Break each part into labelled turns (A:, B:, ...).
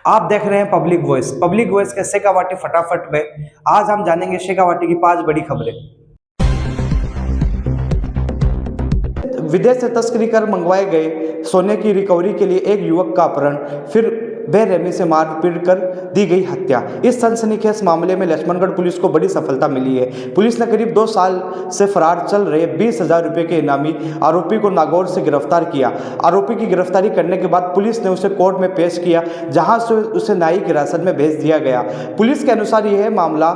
A: आप देख रहे हैं पब्लिक वॉइस के शेखावाटी फटाफट में। आज हम जानेंगे शेखावाटी की 5 बड़ी खबरें। विदेश से तस्करी कर मंगवाए गए सोने की रिकवरी के लिए एक युवक का अपहरण, फिर बेरहमी से मारपीट कर दी गई हत्या। इस सनसनीखेज मामले में लक्ष्मणगढ़ पुलिस को बड़ी सफलता मिली है। पुलिस ने करीब 2 साल से फरार चल रहे 20,000 रुपये के इनामी आरोपी को नागौर से गिरफ्तार किया। आरोपी की गिरफ्तारी करने के बाद पुलिस ने उसे कोर्ट में पेश किया, जहां से उसे न्यायिक हिरासत में भेज दिया गया। पुलिस के अनुसार यह मामला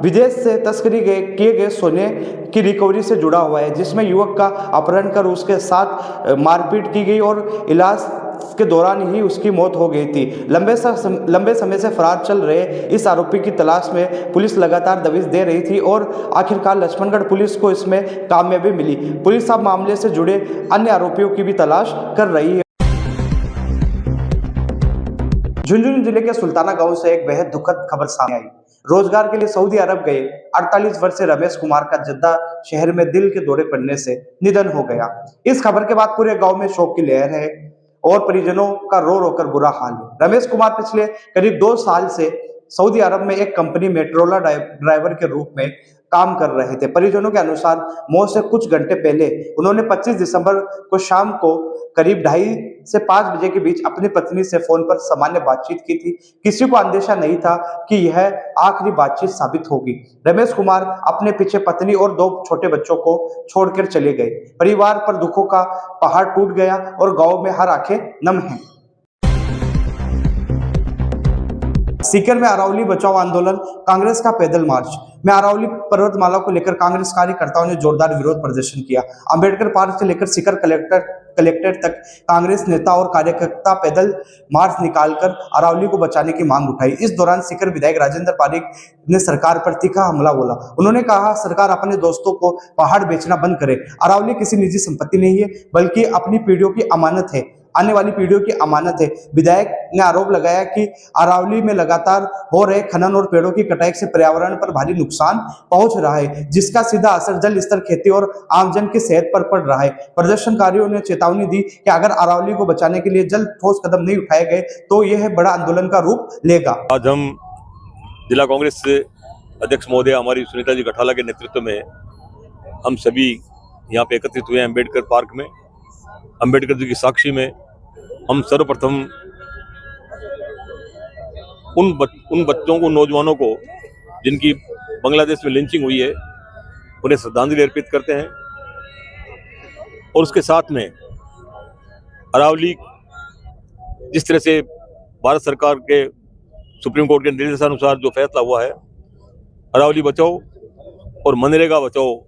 A: विदेश से तस्करी किए गए सोने की रिकवरी से जुड़ा हुआ है, जिसमें युवक का अपहरण कर उसके साथ मारपीट की गई और इलाज के दौरान ही उसकी मौत हो गई थी। लंबे समय से फरार चल रहे इस आरोपी की तलाश में पुलिस लगातार दबिश दे रही थी और आखिरकार लक्ष्मणगढ़ पुलिस को इसमें कामयाबी मिली। पुलिस अब मामले से जुड़े अन्य आरोपियों की भी तलाश कर रही है। झुंझुनू जिले के सुल्ताना गांव से एक बेहद दुखद खबर सामने आई। रोजगार के लिए सऊदी अरब गए 48 वर्षीय रमेश कुमार का जद्दा शहर में दिल के दौरे पड़ने से निधन हो गया। इस खबर के बाद पूरे गांव में शोक की लहर है और परिजनों का रो रो कर बुरा हाल है। रमेश कुमार पिछले करीब 2 साल से सऊदी अरब में एक कंपनी में ट्रोला ड्राइवर के रूप में काम कर रहे थे। परिजनों के अनुसार मौत से कुछ घंटे पहले उन्होंने 25 दिसंबर को शाम को करीब 2:30 से 5 बजे के बीच अपनी पत्नी से फोन पर सामान्य बातचीत की थी। किसी को अंदेशा नहीं था कि यह आखिरी बातचीत साबित होगी। रमेश कुमार अपने पीछे पत्नी और 2 छोटे बच्चों को छोड़कर चले गए। परिवार पर दुखों का पहाड़ टूट गया और गांव में हर आंखें नम हैं। सीकर में अरावली बचाओ आंदोलन, कांग्रेस का पैदल मार्च में अरावली पर्वतमाला को लेकर कांग्रेस कार्यकर्ताओं ने जोरदार विरोध प्रदर्शन किया। अंबेडकर पार्क से लेकर सीकर कलेक्टेड तक कांग्रेस नेता और कार्यकर्ता पैदल मार्च निकालकर अरावली को बचाने की मांग उठाई। इस दौरान सीकर विधायक राजेंद्र पारीक ने सरकार पर तीखा हमला बोला। उन्होंने कहा, सरकार अपने दोस्तों को पहाड़ बेचना बंद करे। अरावली किसी निजी संपत्ति नहीं है, बल्कि अपनी पीढ़ियों की अमानत है, आने वाली पीढ़ियों की अमानत है। विधायक ने आरोप लगाया कि अरावली में लगातार हो रहे खनन और पेड़ों की कटाई से पर्यावरण पर भारी नुकसान पहुंच रहा है, जिसका सीधा असर जल स्तर, खेती और आमजन की सेहत पर पड़ रहा है। प्रदर्शनकारियों ने चेतावनी दी कि अगर अरावली को बचाने के लिए जल्द ठोस कदम नहीं उठाए गए तो यह बड़ा आंदोलन का रूप लेगा।
B: आज हम जिला कांग्रेस अध्यक्ष महोदय हमारी सुनीता जी गठाला के नेतृत्व में हम सभी यहाँ पे एकत्रित हुए हैं अम्बेडकर पार्क में। अम्बेडकर जी की साक्षी में हम सर्वप्रथम उन बच्चों को, नौजवानों को जिनकी बांग्लादेश में लिंचिंग हुई है, उन्हें श्रद्धांजलि अर्पित करते हैं। और उसके साथ में अरावली जिस तरह से भारत सरकार के सुप्रीम कोर्ट के निर्देशानुसार जो फैसला हुआ है, अरावली बचाओ और मनरेगा बचाओ,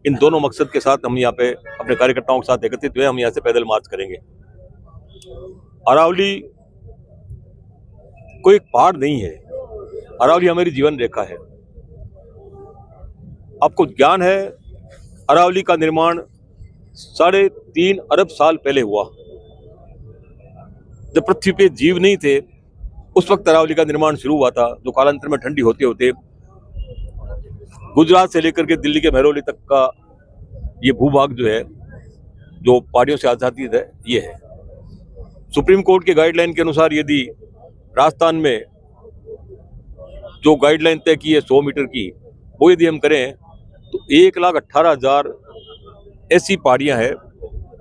B: इन दोनों मकसद के साथ हम यहाँ पे अपने कार्यकर्ताओं के साथ एकत्रित हुए। हम यहाँ से पैदल मार्च करेंगे। अरावली कोई पहाड़ नहीं है, अरावली हमारी जीवन रेखा है। आपको ज्ञान है, अरावली का निर्माण 3.5 अरब साल पहले हुआ। जब पृथ्वी पे जीव नहीं थे, उस वक्त अरावली का निर्माण शुरू हुआ था, जो कालांतर में ठंडी होते होते गुजरात से लेकर के दिल्ली के महरौली तक का ये भूभाग जो है, जो पहाड़ियों से आजादी है, ये है। सुप्रीम कोर्ट के गाइडलाइन के अनुसार यदि राजस्थान में जो गाइडलाइन तय की है 100 मीटर की, वो यदि हम करें तो 1,18,000 ऐसी पहाड़ियां हैं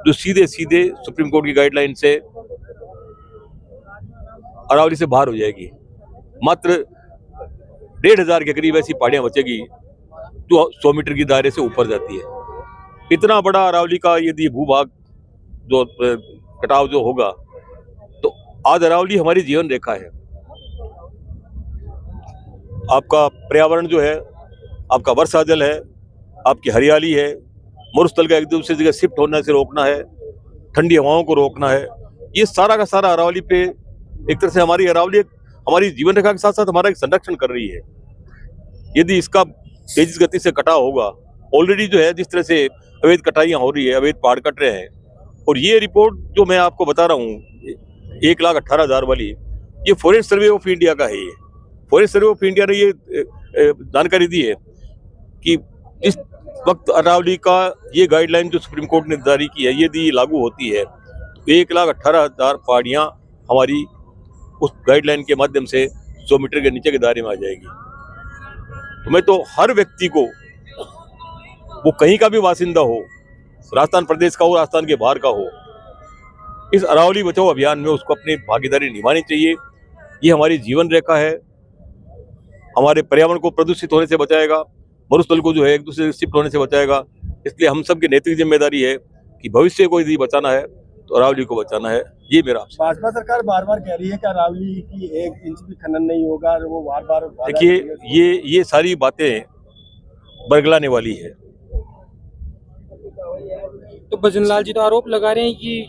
B: जो सीधे सीधे सुप्रीम कोर्ट की गाइडलाइन से अरावली से बाहर हो जाएगी। मात्र 1,500 के करीब ऐसी पहाड़ियां बचेगी जो 100 मीटर की दायरे से ऊपर जाती है। इतना बड़ा अरावली का यदि भूभाग जो कटाव जो होगा, तो आज अरावली हमारी जीवन रेखा है। आपका पर्यावरण जो है, आपका वर्षा जल है, आपकी हरियाली है, मरुस्थल का एक दूसरे जगह शिफ्ट होने से रोकना है, ठंडी हवाओं को रोकना है, ये सारा का सारा अरावली पे एक तरह से हमारी अरावली हमारी जीवन रेखा के साथ साथ हमारा एक संरक्षण कर रही है। यदि इसका तेजी गति से कटाव होगा, ऑलरेडी जो है जिस तरह से अवैध कटाइयाँ हो रही है, अवैध पहाड़ कट रहे हैं, और ये रिपोर्ट जो मैं आपको बता रहा हूँ 1,18,000 वाली, ये फॉरेस्ट सर्वे ऑफ इंडिया का है। ये फॉरेस्ट सर्वे ऑफ इंडिया ने ये जानकारी दी है कि इस वक्त अरावली का ये गाइडलाइन जो सुप्रीम कोर्ट ने जारी की है, यदि लागू होती है तो 1,18,000 पहाड़ियाँ हमारी उस गाइडलाइन के माध्यम से 100 मीटर के नीचे के दायरे में आ जाएगी। तो मैं तो हर व्यक्ति को, वो कहीं का भी वासिंदा हो, राजस्थान प्रदेश का हो, राजस्थान के बाहर का हो, इस अरावली बचाओ अभियान में उसको अपनी भागीदारी निभानी चाहिए। ये हमारी जीवन रेखा है, हमारे पर्यावरण को प्रदूषित होने से बचाएगा, मरुस्थल को जो है एक दूसरे से शिफ्ट होने से बचाएगा। इसलिए हम सब की नैतिक जिम्मेदारी है कि भविष्य को यदि बचाना है तो अरावली को बचाना है। ये मेरा
C: भाजपा सरकार बार बार कह रही है कि अरावली की 1 इंच भी खनन नहीं होगा, और वो बार बार
B: देखिए, ये सारी बातें बरगलाने वाली है।
D: तो भजनलाल जी तो आरोप लगा रहे हैं कि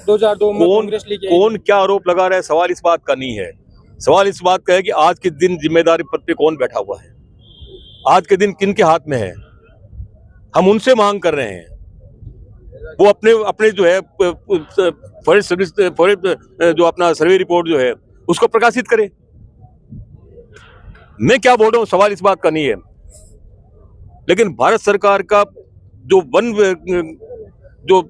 D: 2002 में कांग्रेस लेके आई।
B: कौन क्या आरोप लगा रहा है, सवाल इस बात का नहीं है। सवाल इस बात का है कि आज के दिन जिम्मेदारी पद पे कौन बैठा हुआ है, आज के दिन किन के हाथ में है। हम उनसे मांग कर रहे हैं वो अपने जो है फॉरेस्ट सर्विस जो अपना सर्वे रिपोर्ट जो है उसको प्रकाशित करे। मैं क्या बोल रहा हूं, सवाल इस बात का नहीं है। लेकिन भारत सरकार का जो वन जो